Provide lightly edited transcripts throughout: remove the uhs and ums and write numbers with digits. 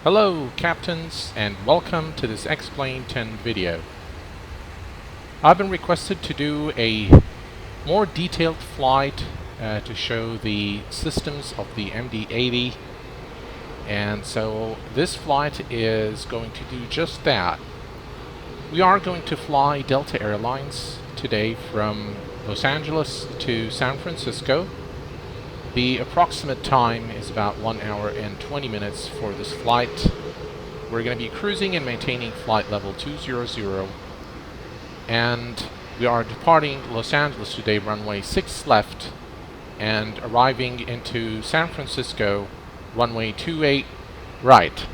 Hello captains, and welcome to this X-Plane 10 video. I've been requested to do a more detailed flight to show the systems of the MD-80, and so this flight is going to do just that. We are going to fly Delta Airlines today from Los Angeles to San Francisco. The approximate time is about 1 hour and 20 minutes for this flight. We're going to be cruising and maintaining flight level 200, and we are departing Los Angeles today, runway 6 left, and arriving into San Francisco, runway 28 right.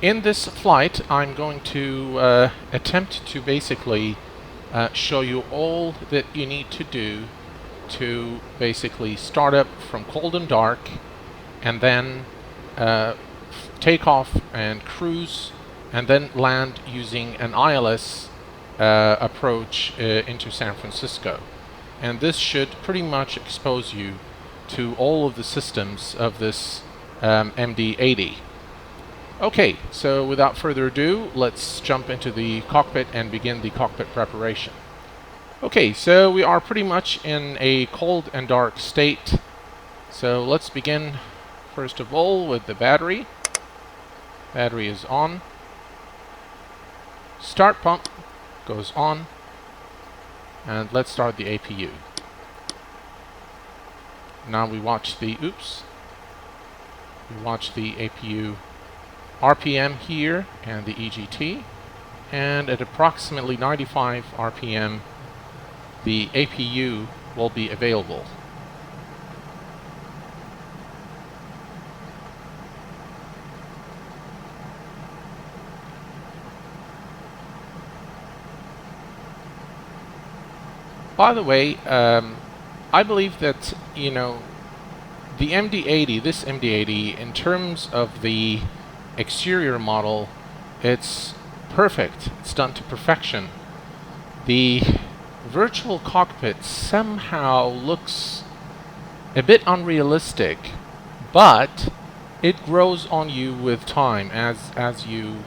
In this flight, I'm going to attempt to basically show you all that you need to do to basically start up from cold and dark, and then take off and cruise, and then land using an ILS approach into San Francisco. And this should pretty much expose you to all of the systems of this MD-80. Okay, so without further ado, let's jump into the cockpit and begin the cockpit preparation. Okay, so we are pretty much in a cold and dark state. So let's begin first of all with the battery. Battery is on. Start pump goes on. And let's start the APU. Now we watch the, we watch the APU RPM here and the EGT. And at approximately 95 RPM, the APU will be available. By the way, I believe that, you know, the MD-80, this MD-80, in terms of the exterior model, it's perfect. It's done to perfection. The virtual cockpit somehow looks a bit unrealistic, but it grows on you with time. As you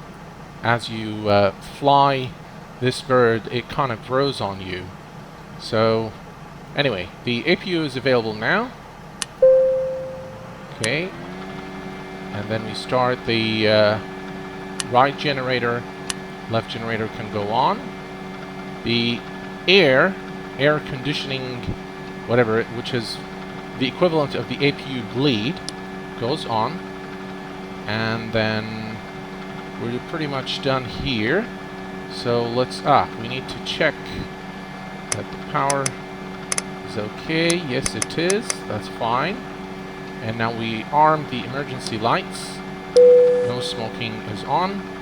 fly this bird, it kind of grows on you. So anyway, the APU is available now. Okay, and then we start the right generator, left generator can go on. The air conditioning, whatever, which is the equivalent of the APU bleed, goes on, and then we're pretty much done here. So let's we need to check that the power is okay. Yes, it is. That's fine. And now we arm the emergency lights. No smoking is on.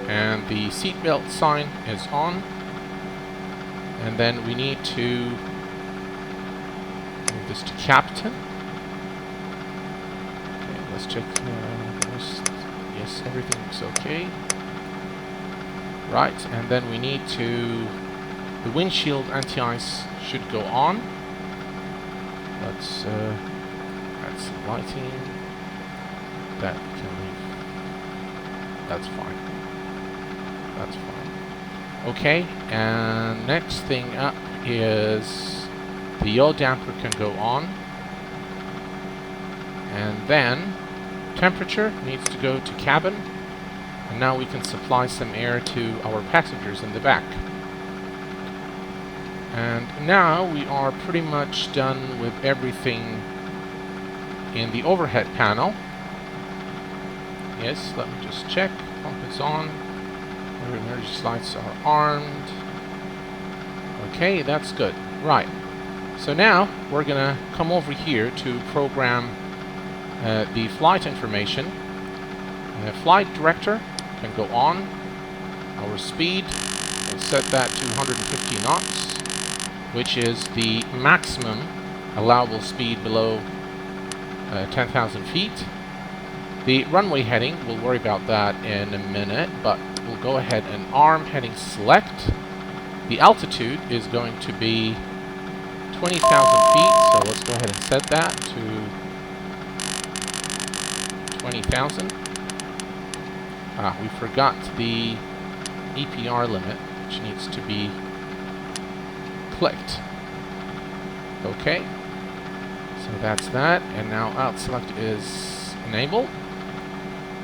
And the seatbelt sign is on. And then we need to move this to captain. Okay, let's check. Yes, everything looks okay. Right, and then we need to. The windshield anti-ice should go on. Let's add some lighting. That can leave. That's fine. That's fine. Okay, and next thing up is the yaw damper can go on. And then temperature needs to go to cabin. And now we can supply some air to our passengers in the back. And now we are pretty much done with everything in the overhead panel. Yes, let me just check. Pump is on. Our emergency lights are armed. Okay, that's good. Right. So now we're gonna come over here to program the flight information. Flight director can go on. Our speed, we'll set that to 150 knots, which is the maximum allowable speed below 10,000 feet. The runway heading, we'll worry about that in a minute, but we'll go ahead and arm heading select. The altitude is going to be 20,000 feet, so let's go ahead and set that to 20,000. We forgot the EPR limit, which needs to be clicked. Okay, so that's that, and now out select is enabled,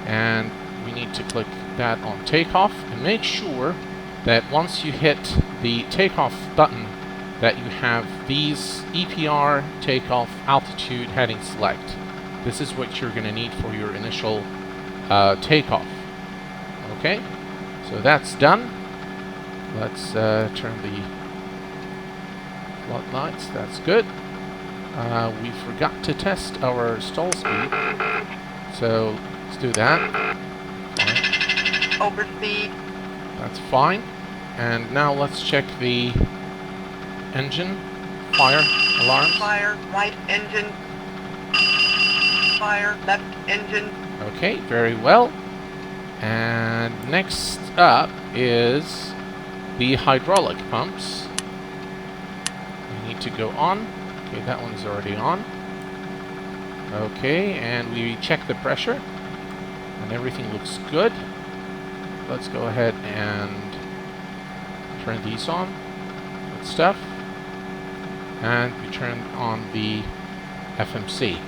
and we need to click that on takeoff, and make sure that once you hit the takeoff button that you have these EPR takeoff altitude heading select. This is what you're going to need for your initial takeoff. Okay, so that's done. Let's turn the floodlights. That's good. We forgot to test our stall speed, so let's do that. Fine. Overspeed. That's fine. And now let's check the engine fire alarms. Fire right engine. Fire left engine. Okay, very well. And next up is the hydraulic pumps. We need to go on. Okay, that one's already on. Okay, and we check the pressure, and everything looks good. Let's go ahead and turn these on. Good stuff. And we turn on the FMC.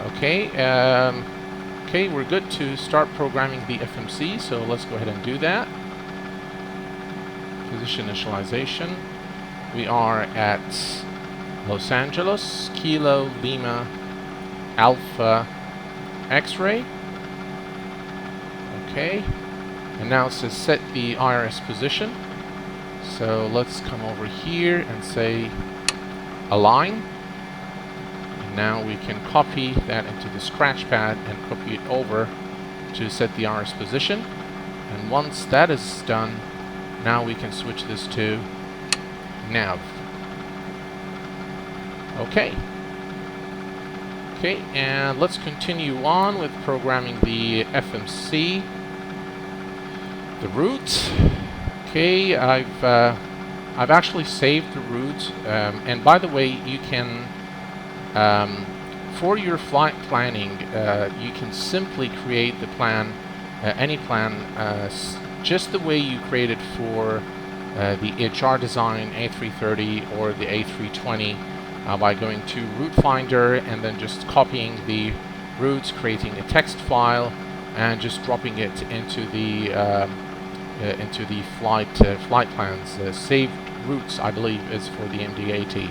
Okay, okay, we're good to start programming the FMC, so let's go ahead and do that. Position initialization. We are at Los Angeles, Kilo, Lima, Alpha, X-ray. Okay, and now it says set the IRS position. So let's come over here and say align. And now we can copy that into the scratch pad and copy it over to set the IRS position. And once that is done, now we can switch this to nav. Okay. Okay, and let's continue on with programming the FMC. The route. Okay, I've actually saved the route, and by the way, you can for your flight planning, you can simply create the plan, any plan, just the way you created for the HR Design A330 or the A320 by going to Route Finder and then just copying the routes, creating a text file, and just dropping it into the flight plans. Saved routes, I believe, is for the MD-80.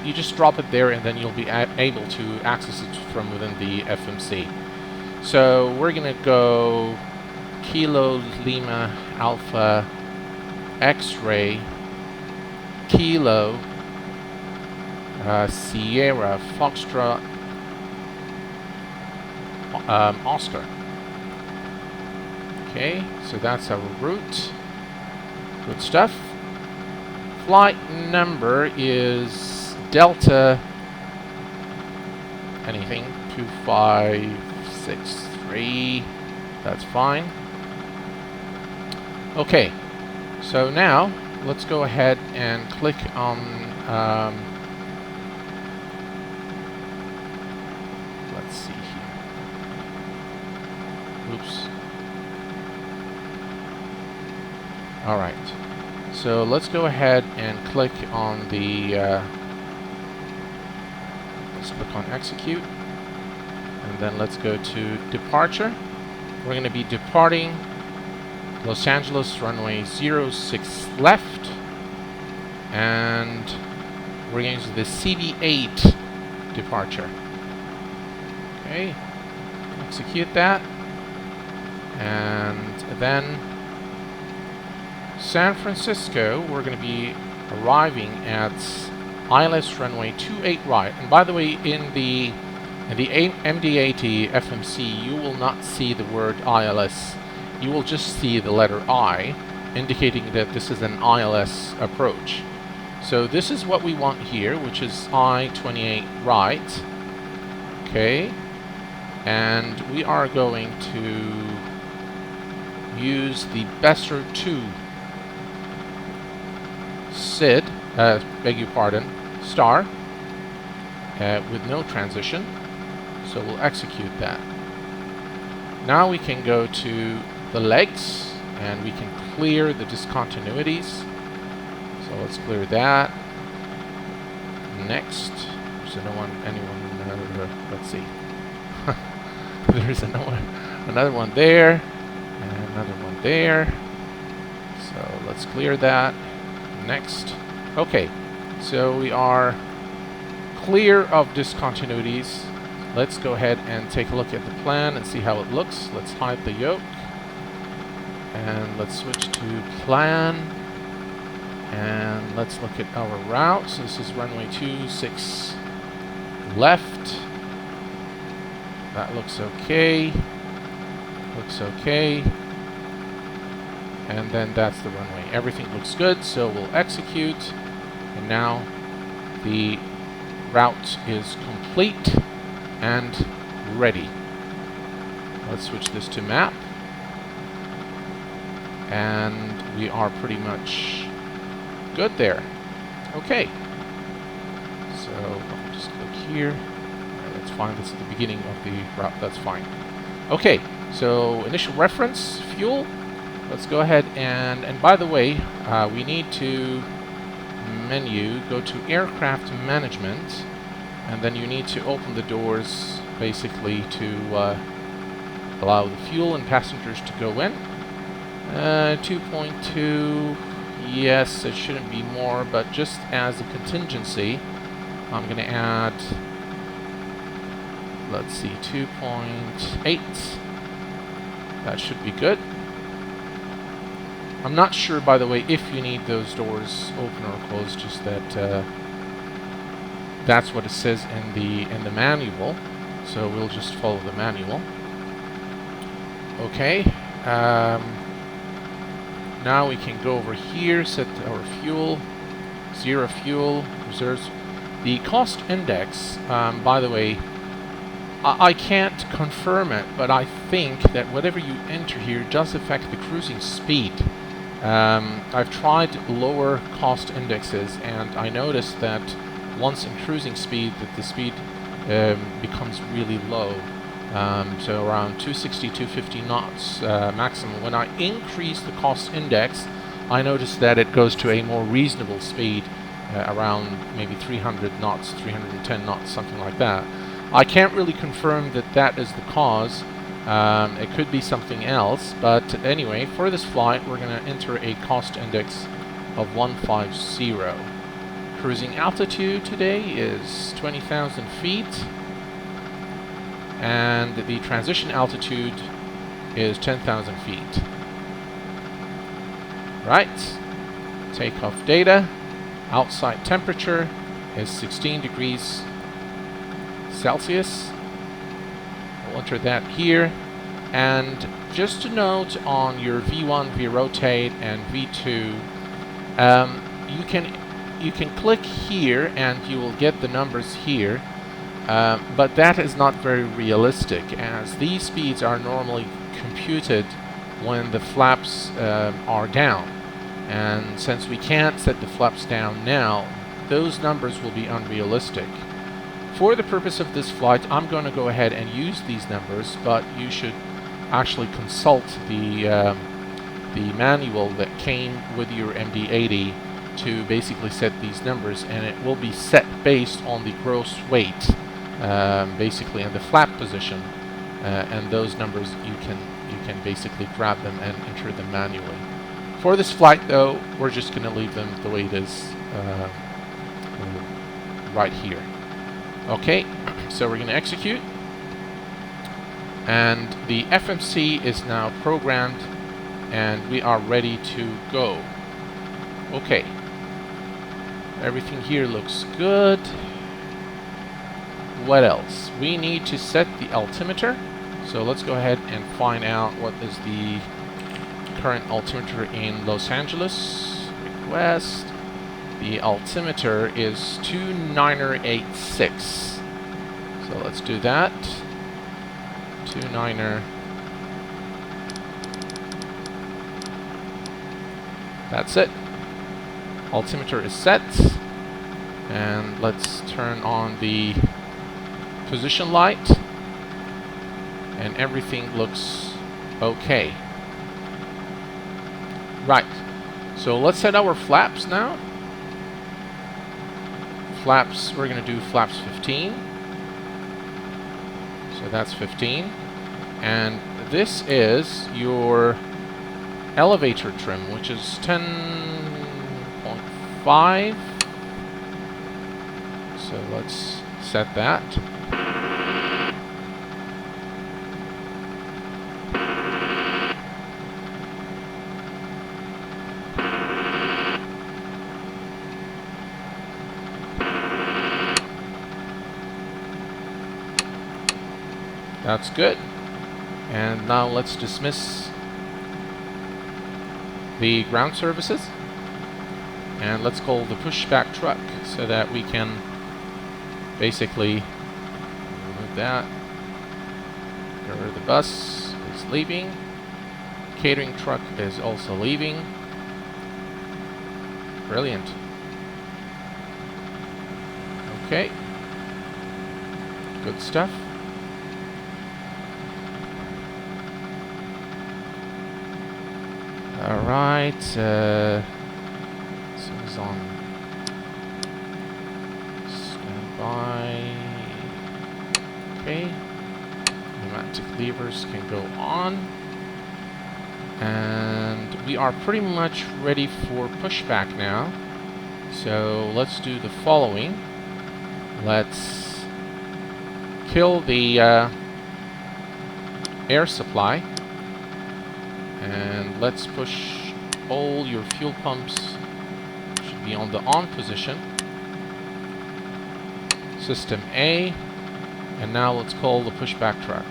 You just drop it there, and then you'll be able to access it from within the FMC. So we're gonna go Kilo Lima Alpha X-ray Kilo Sierra Foxtrot Oscar. Okay, so that's our route. Good stuff. Flight number is Delta anything 2563. That's fine. Okay, so now let's go ahead and click on let's see here. Oops. All right. So let's go ahead and click on the let's click on execute, and then let's go to departure. We're going to be departing Los Angeles runway 06 left, and we're going to the CD8 departure. Okay, execute that, and then San Francisco, we're going to be arriving at ILS runway 28 right. And by the way, in the MD-80 FMC, you will not see the word ILS. You will just see the letter I, indicating that this is an ILS approach. So this is what we want here, which is I-28 right. Okay. And we are going to use the Besser 2 SID beg your pardon, star, with no transition. So we'll execute that. Now we can go to the legs and we can clear the discontinuities. So let's clear that. Next, there's let's see. There's another one there, and another one there. So let's clear that. Next. Okay, so we are clear of discontinuities. Let's go ahead and take a look at the plan and see how it looks. Let's hide the yoke. And let's switch to plan. And let's look at our route. So this is runway 26 left. That looks okay. Looks okay. And then that's the runway. Everything looks good, so we'll execute. And now the route is complete and ready. Let's switch this to map. And we are pretty much good there. Okay. So I'll just click here. Right, that's fine. That's at the beginning of the route. That's fine. Okay. So initial reference, fuel. Let's go ahead and by the way, we need to menu, go to aircraft management, and then you need to open the doors basically to allow the fuel and passengers to go in. 2.2, yes, it shouldn't be more, but just as a contingency, I'm going to add, let's see, 2.8. That should be good. I'm not sure, by the way, if you need those doors open or closed, just that that's what it says in the manual. So we'll just follow the manual. Okay. Now we can go over here, set our fuel, 0 fuel, reserves. The cost index, by the way, I can't confirm it, but I think that whatever you enter here does affect the cruising speed. I've tried lower cost indexes, and I noticed that once in cruising speed, that the speed becomes really low. So around 260, 250 knots maximum. When I increase the cost index, I noticed that it goes to a more reasonable speed, around maybe 300 knots, 310 knots, something like that. I can't really confirm that that is the cause. It could be something else, but anyway, for this flight, we're going to enter a cost index of 150. Cruising altitude today is 20,000 feet, and the transition altitude is 10,000 feet. Right, takeoff data, outside temperature is 16 degrees Celsius. We'll enter that here, and just to note on your V1, VRotate, and V2, you can click here and you will get the numbers here, but that is not very realistic, as these speeds are normally computed when the flaps are down, and since we can't set the flaps down now, those numbers will be unrealistic. For the purpose of this flight, I'm going to go ahead and use these numbers, but you should actually consult the manual that came with your MD-80 to basically set these numbers, and it will be set based on the gross weight, basically, and the flap position, and those numbers you can basically grab them and enter them manually. For this flight, though, we're just going to leave them the way it is right here. Okay, so we're going to execute, and the FMC is now programmed, and we are ready to go. Okay, everything here looks good. What else? We need to set the altimeter, so let's go ahead and find out what is the current altimeter in Los Angeles. Request. The altimeter is 2986. So let's do that. 29er. That's it. altimeter is set, and let's turn on the position light, and everything looks okay. Right, so let's set our flaps now. Flaps, we're going to do flaps 15. So that's 15. And this is your elevator trim, which is 10.5. So let's set that. That's good. And now let's dismiss the ground services. And let's call the pushback truck so that we can basically remove that. Get rid of the bus is leaving. Catering truck is also leaving. Brilliant. Okay. Good stuff. Alright, this is on standby. Okay, pneumatic levers can go on. And we are pretty much ready for pushback now. So let's do the following. Let's kill the air supply. And let's push all your fuel pumps. Should be on the on position. System A. And now let's call the pushback truck.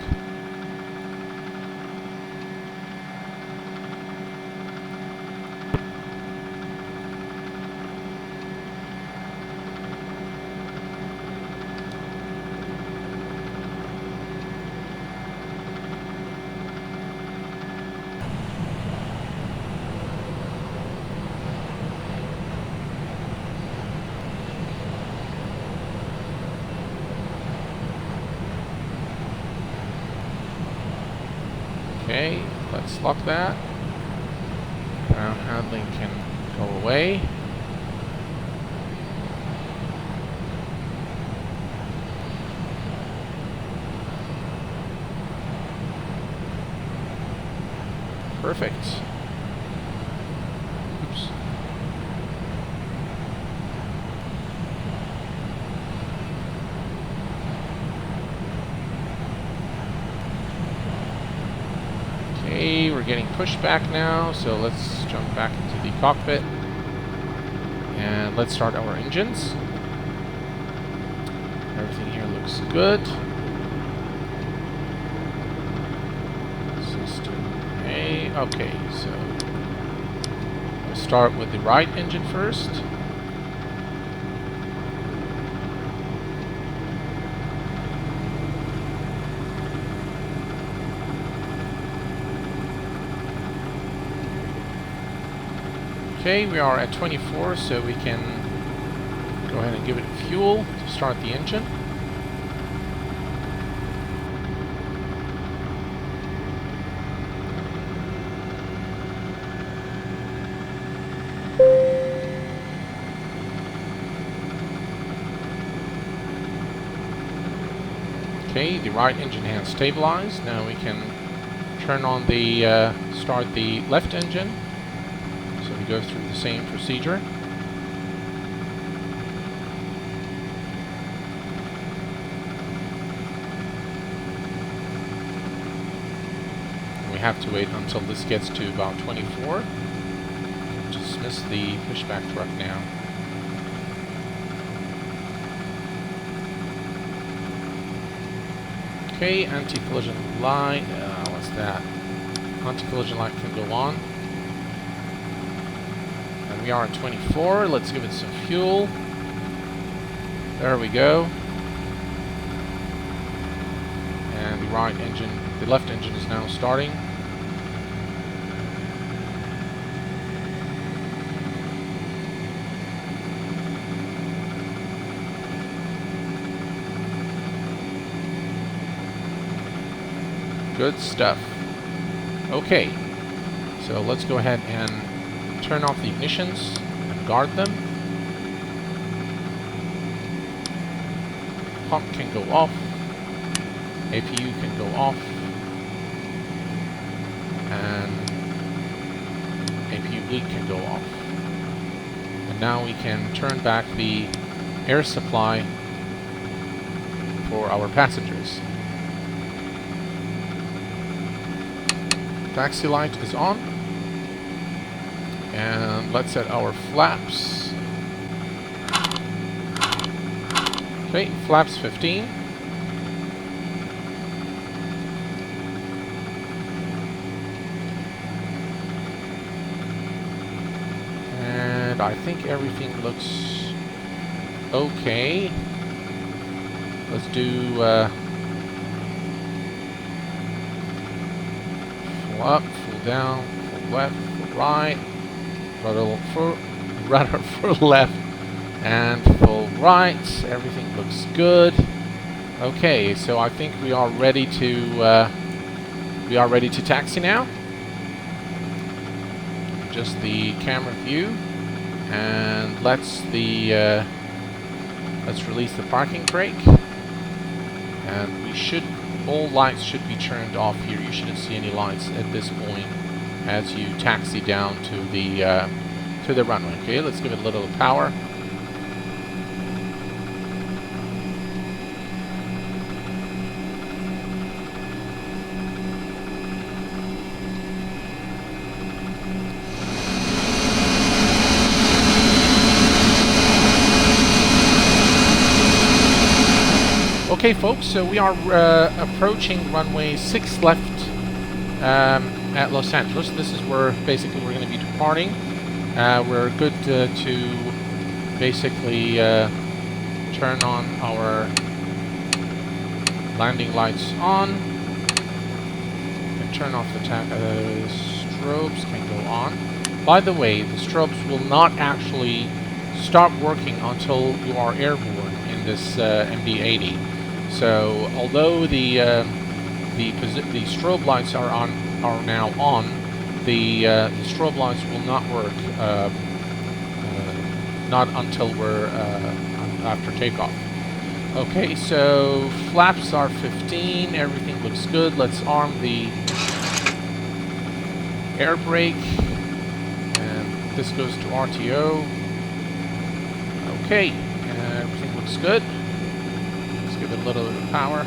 Okay, let's lock that. Ground handling can go away. Perfect. Oops. Okay, we're getting pushback now, so let's jump back into the cockpit and let's start our engines. Everything here looks good. System A. Okay, so we'll start with the right engine first. Okay, we are at 24, so we can go ahead and give it fuel to start the engine. Okay, the right engine has stabilized. Now we can turn on the, start the left engine. So we go through the same procedure. We have to wait until this gets to about 24. Dismiss the pushback truck now. Okay, anti-collision light. What's that? Anti-collision light can go on. And we are at 24. Let's give it some fuel. There we go. And the right engine, the left engine is now starting. Good stuff. Okay, so let's go ahead and turn off the ignitions and guard them. Pump can go off. APU can go off. And APU leak can go off. And now we can turn back the air supply for our passengers. Taxi light is on. And let's set our flaps. Okay, flaps 15. And I think everything looks okay. Let's do full up, full down, full left, full right, rudder for left, and full right. Everything looks good. Okay, so I think we are ready to taxi now. Just the camera view, and let's release the parking brake, and all lights should be turned off here. You shouldn't see any lights at this point as you taxi down to the runway. Okay, let's give it a little power. Okay, folks, so we are approaching runway 6 left at Los Angeles. This is where basically we're going to be departing. We're good to basically turn on our landing lights on and turn off the strobes can go on. By the way, the strobes will not actually stop working until you are airborne in this MD-80. So, although the strobe lights are now on, the strobe lights will not work not until we're after takeoff. Okay, so flaps are 15. Everything looks good. Let's arm the air brake, and this goes to RTO. Okay, everything looks good. Give it a little bit of power.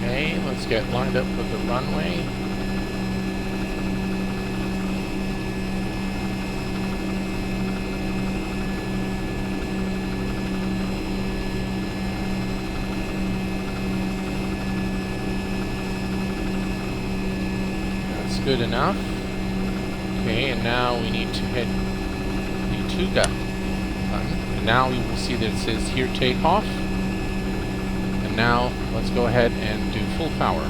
Okay, let's get lined up with the runway. Good enough. Okay, and now we need to hit the Tuga button. And now you will see that it says here takeoff. And now let's go ahead and do full power.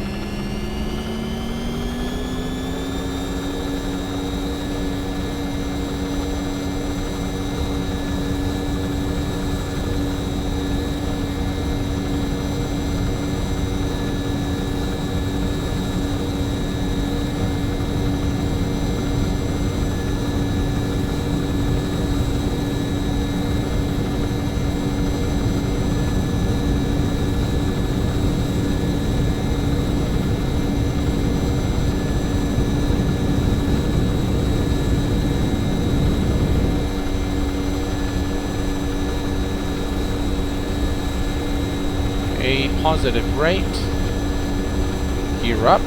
A positive rate, gear up.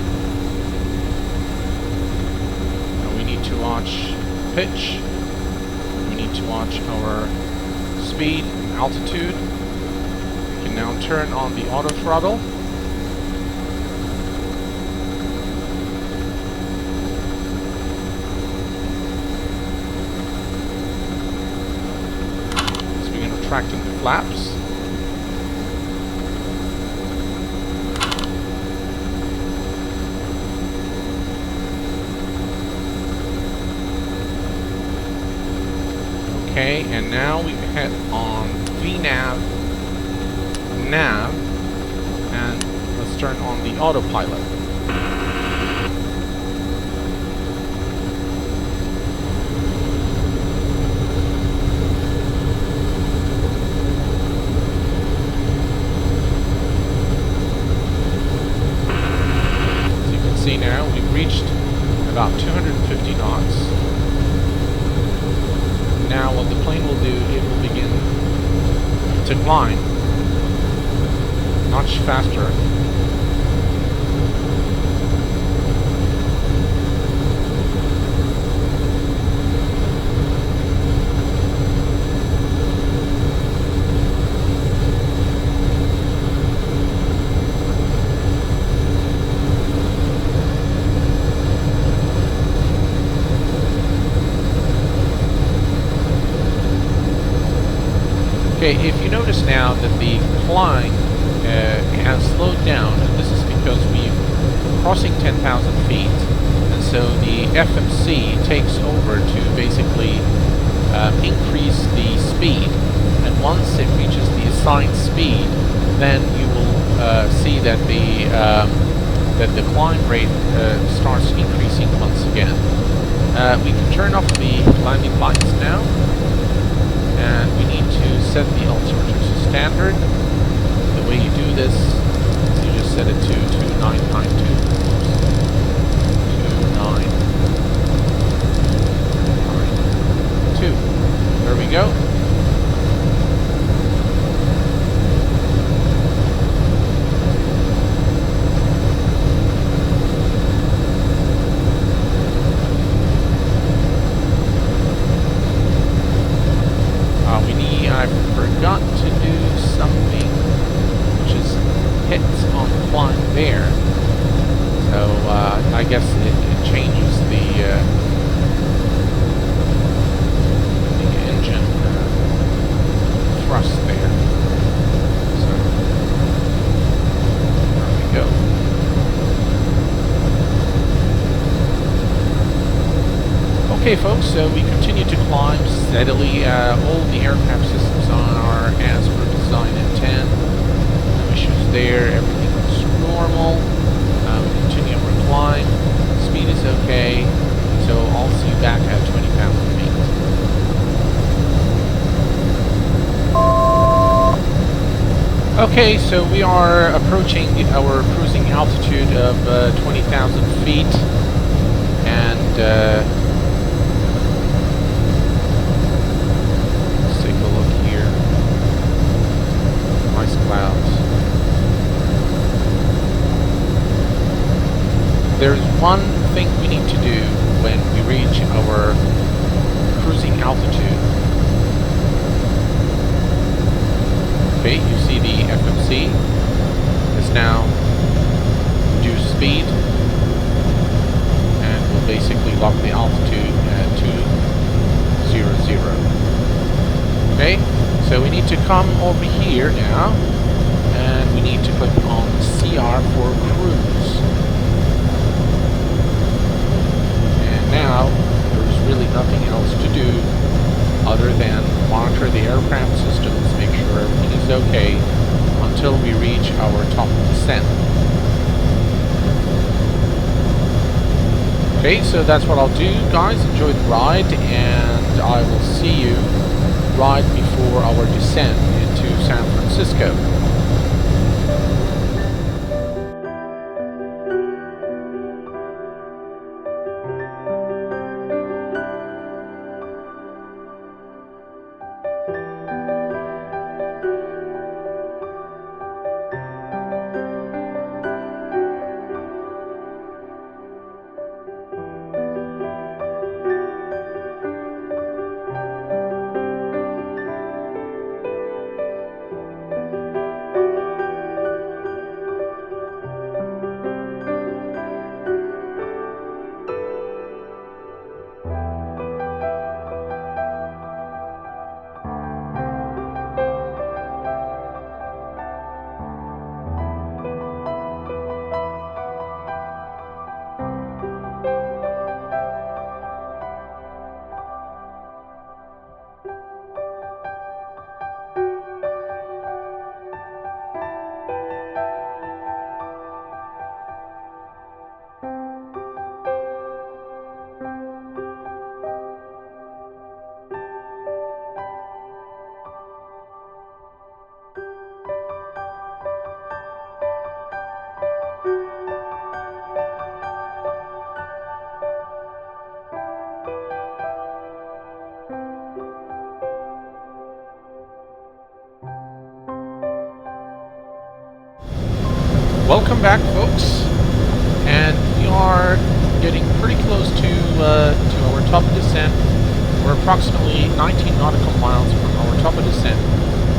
Now we need to watch pitch, we need to watch our speed and altitude. We can now turn on the auto throttle. retracting the flaps. Okay, and now we hit on VNav, nav, and let's turn on the autopilot. As you can see now, we've reached about 250 knots. Now what the plane will do, it will begin to climb much faster. Okay, if you notice now that the climb has slowed down, and this is because we're crossing 10,000 feet, and so the FMC takes over to basically increase the speed, and once it reaches the assigned speed, then you will see that the climb rate starts increasing once again. We can turn off the landing lights now, and we need to set the altimeter to standard. The way you do this is you just set it to 2992. 2992. There we go. I forgot to do something, which is hit on the climb there. So I guess it changes the engine thrust there. So there we go. Okay, folks, so we continue to climb steadily. All the aircraft systems are as per design intent. No issues there. Everything looks normal. We continue our climb. Speed is okay. So I'll see you back at 20,000 feet. Okay, so we are approaching our cruising altitude of 20,000 feet. And clouds. There's one thing we need to do when we reach our cruising altitude. Okay, you see the FMC is now reduced speed, and we'll basically lock the altitude at 200. Okay, so we need to come over here now, and we need to click on CR for cruise. And now there's really nothing else to do other than monitor the aircraft systems, make sure everything is okay until we reach our top descent. Okay, so that's what I'll do, guys. Enjoy the ride, and I will see you right before our descent into San Francisco. Welcome back, folks, and we are getting pretty close to our top of descent. We're approximately 19 nautical miles from our top of descent.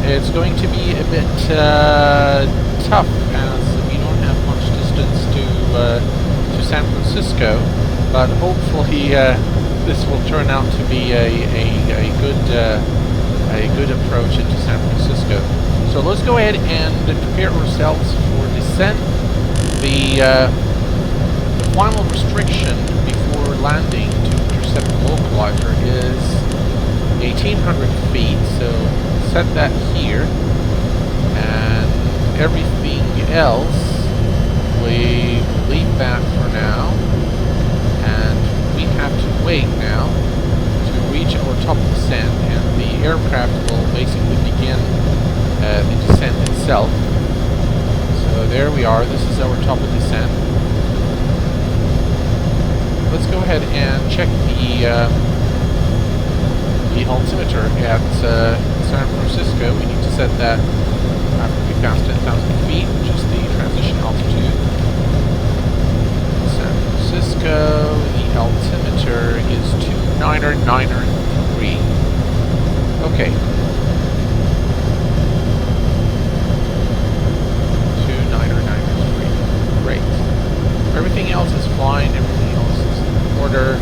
It's going to be a bit tough as we don't have much distance to San Francisco, but hopefully this will turn out to be a good approach into San Francisco. So let's go ahead and prepare ourselves for descent. The final restriction before landing to intercept the localizer is 1,800 feet. So set that here, and everything else we leave that for now, and we have to wait now to reach our top descent, and the aircraft will basically begin the descent itself. So there we are, this is our top of descent. Let's go ahead and check the altimeter at San Francisco. We need to set that after we pass 10,000 feet, which is the transition altitude. San Francisco, the altimeter is 29993. Okay. 29993. Great. Everything else is fine. Everything else is in order.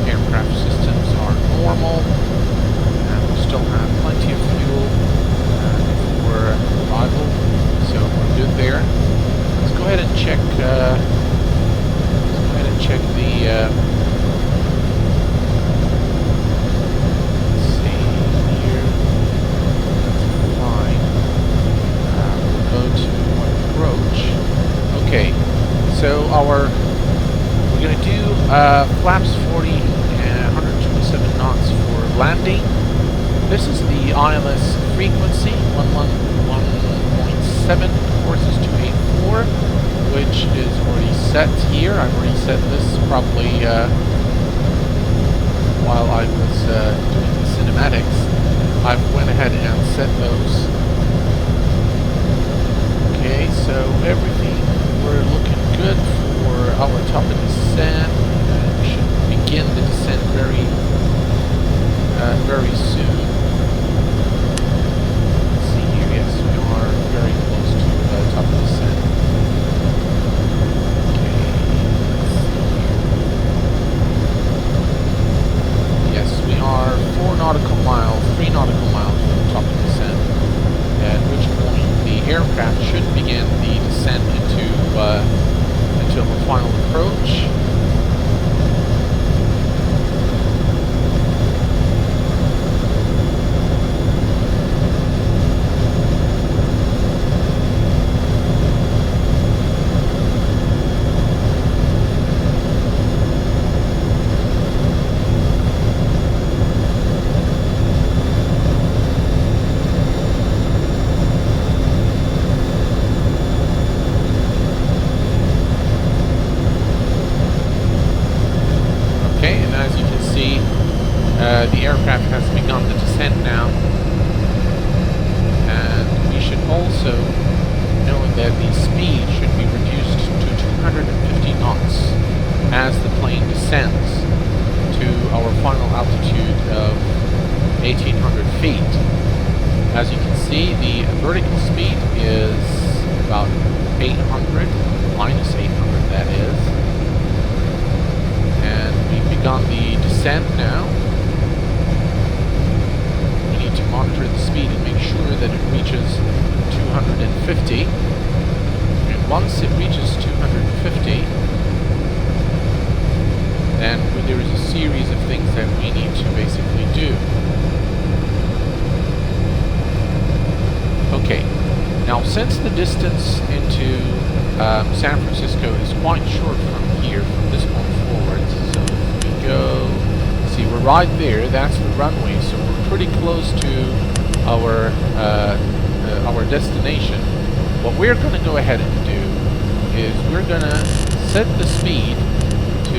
Aircraft systems are normal, and we still have plenty of fuel before arrival, so we're good there. Let's go ahead and check. The. Let's see here. That's fine. We'll go to approach. Okay, so we're going to do flaps 40 and 127 knots for landing. This is the ILS frequency, 111.7, course is 284, which is already set here. I've already set this probably while I was doing the cinematics. I went ahead and set those. Okay, so everything, we're looking good for our top of descent. We should begin the descent very soon. Let's see here, yes, we are very close to the top of descent. Okay, let's see here. Yes, we are 4 nautical miles, 3 nautical miles from the top of descent, at which point the aircraft should begin the descent into the final approach. The aircraft has begun the descent now, and we should also know that the speed should be reduced to 250 knots as the plane descends to our final altitude of 1,800 feet. As you can see, the vertical speed is about 800, minus 800 that is, and we've begun the descent now. Monitor the speed and make sure that it reaches 250. And once it reaches 250, then there is a series of things that we need to basically do. Okay, now since the distance into San Francisco is quite short from here, from this point forward, so if we go, see, we're right there, that's the runway, so we're pretty close to our destination. What we're going to go ahead and do is we're going to set the speed to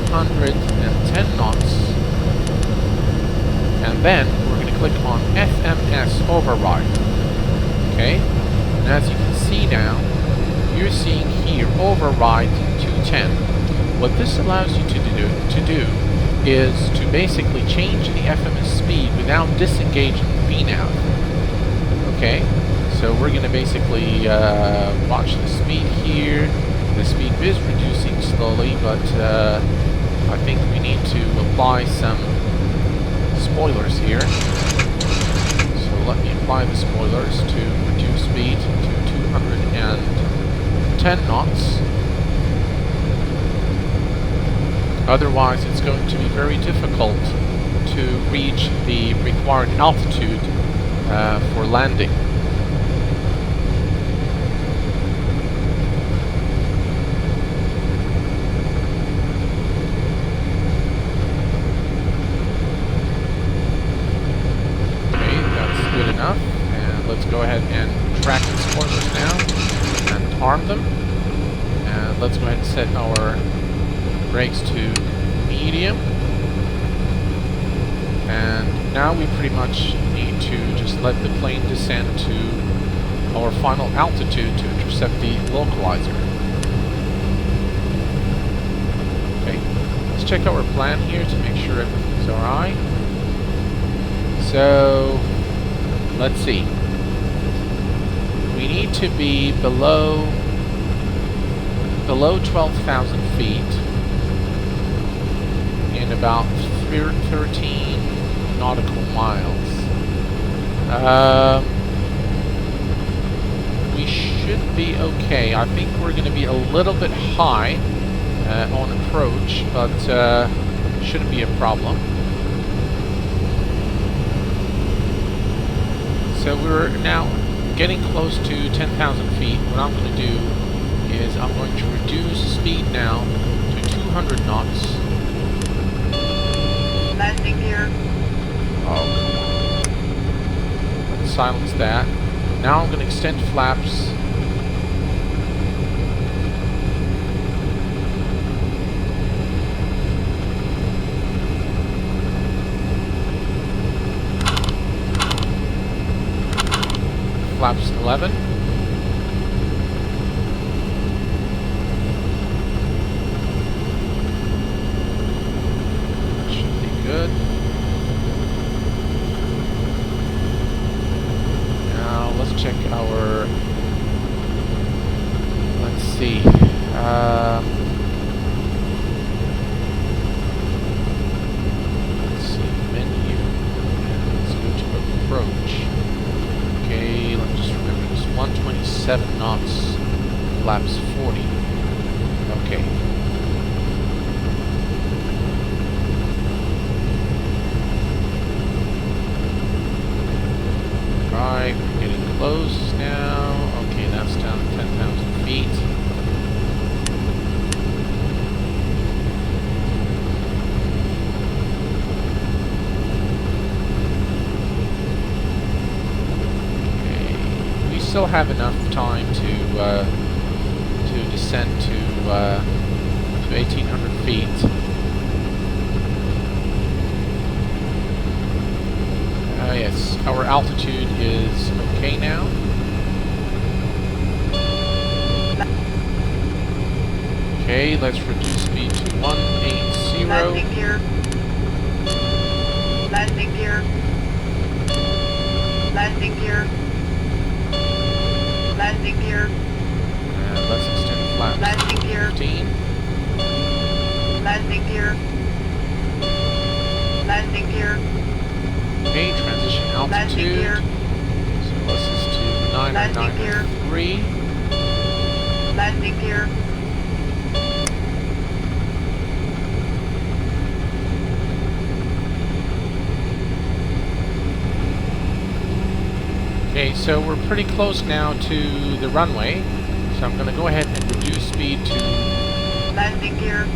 210 knots, and then we're going to click on FMS override. Okay, And as you can see now, you're seeing here override 210. What this allows you to do is to basically change the FMS speed without disengaging VNAV. Okay, so we're going to basically watch the speed here. The speed is reducing slowly, but I think we need to apply some spoilers here. So let me apply the spoilers to reduce speed to 210 knots. Otherwise, it's going to be very difficult to reach the required altitude for landing. Okay, that's good enough. And let's go ahead and track the spoilers now and arm them. And let's go ahead and set our brakes to medium, and now we pretty much need to just let the plane descend to our final altitude to intercept the localizer. Okay, let's check our plan here to make sure everything's alright. So, let's see. We need to be below 12,000 feet in about 13 nautical miles. We should be okay. I think we're going to be a little bit high on approach, but shouldn't be a problem. So we're now getting close to 10,000 feet. What I'm going to do is I'm going to reduce speed now to 200 knots. Landing gear. Oh, come on. Let's silence that. Now I'm going to extend flaps. Flaps 11. Should be good. Now let's check our. Let's see. Let's see menu. And let's go to approach. Okay, let me just remember this. 127 knots. Flaps 40. Okay. Right, we're getting close now. Okay, that's down to 10,000 feet. Okay, we still have enough time to descend to 1,800 feet. Yes, our altitude is okay now. Okay, let's reduce speed to 180. Landing gear. Landing gear. Landing gear. Landing gear. And let's extend flaps. Landing gear. 15. Landing gear. Landing gear. Okay, transition altitude. gear. So this is to Landing gear. 993. Landing gear. Okay, so we're pretty close now to the runway. So I'm going to go ahead and reduce speed to Landing gear.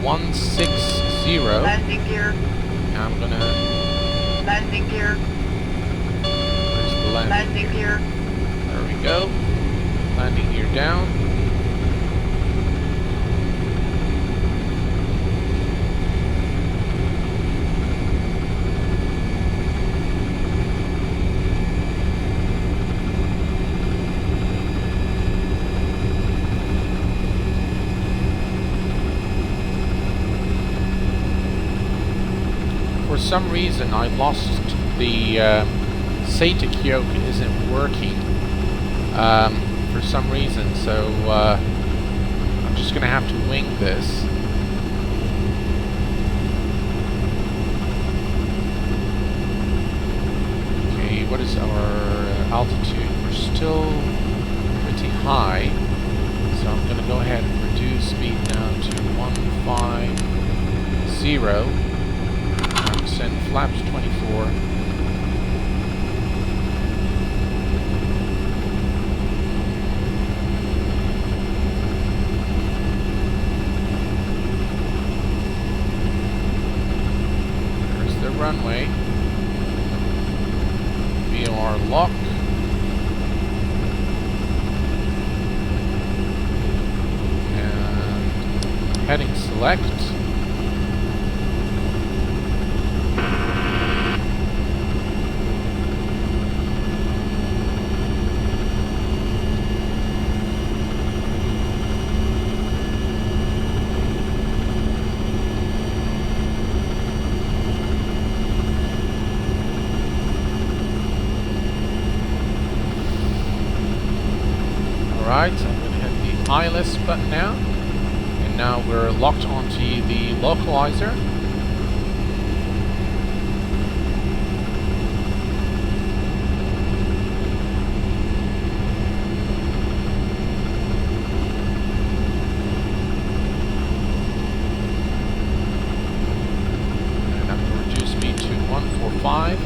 160. Landing gear. And I'm going to... Landing gear. Where's the landing? Landing gear. There we go. Landing gear down. some reason I lost the SATIC yoke isn't working for some reason, so I'm just gonna have to wing this. Okay, what is our altitude? We're still pretty high, so I'm gonna go ahead and reduce speed now to 150. Send flaps 24. There's the runway. VOR lock. And heading select. Alright, so I'm going to hit the ILS button now, and now we're locked onto the localizer. And I'm going to reduce speed to 145.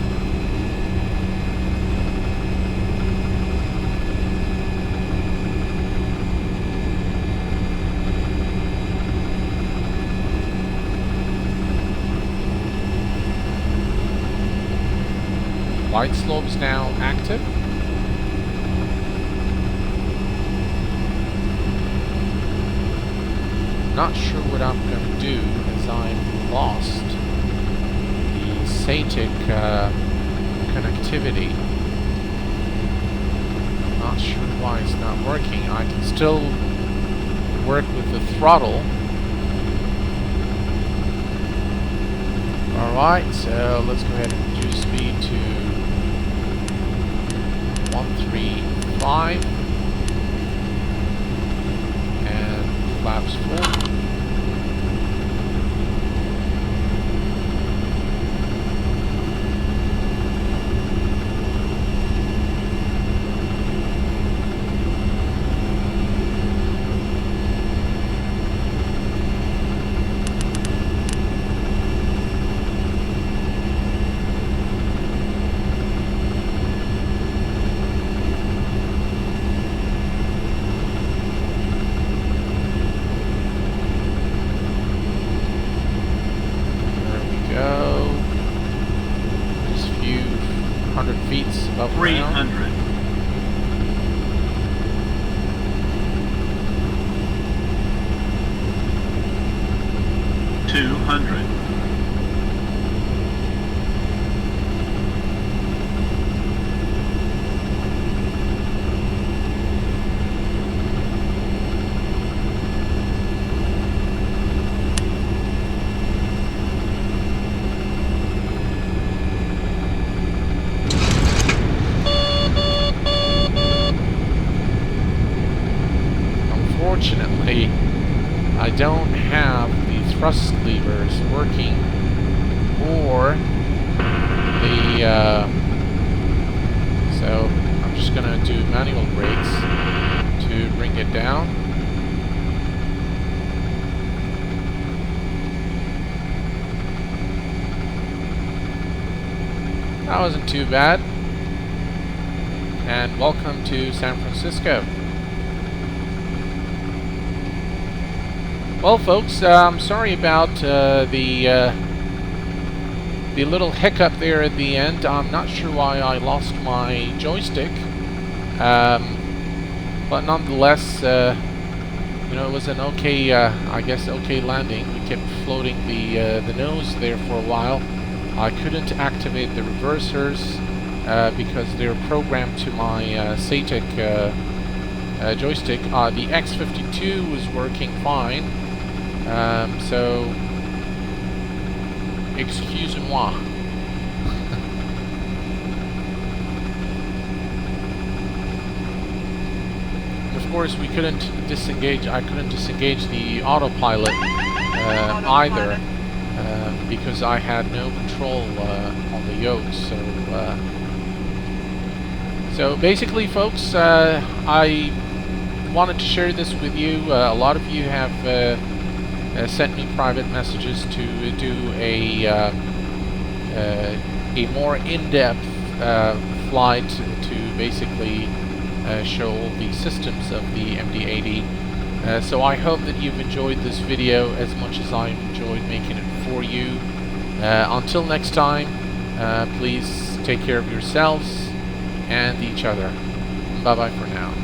Light slopes now active. Not sure what I'm going to do as I've lost the SATIC connectivity. Not sure why it's not working. I can still work with the throttle. Alright, so let's go ahead and reduce speed to 135 and flaps full. Feet above 300. 200. 'Unfortunately, I don't have the thrust levers working, or the so I'm just gonna do manual brakes to bring it down. That wasn't too bad. And welcome to San Francisco. Well, folks, I'm sorry about the little hiccup there at the end. I'm not sure why I lost my joystick, but nonetheless, you know, it was an okay, I guess, okay landing. We kept floating the nose there for a while. I couldn't activate the reversers because they're programmed to my SATIC joystick. The X52 was working fine. So, excusez-moi. course, we couldn't disengage. I couldn't disengage the autopilot either because I had no control on the yoke. So basically, folks, I wanted to share this with you. A lot of you have sent me private messages to do a more in-depth flight to basically show all the systems of the MD-80. So I hope that you've enjoyed this video as much as I enjoyed making it for you. Until next time, please take care of yourselves and each other. Bye-bye for now.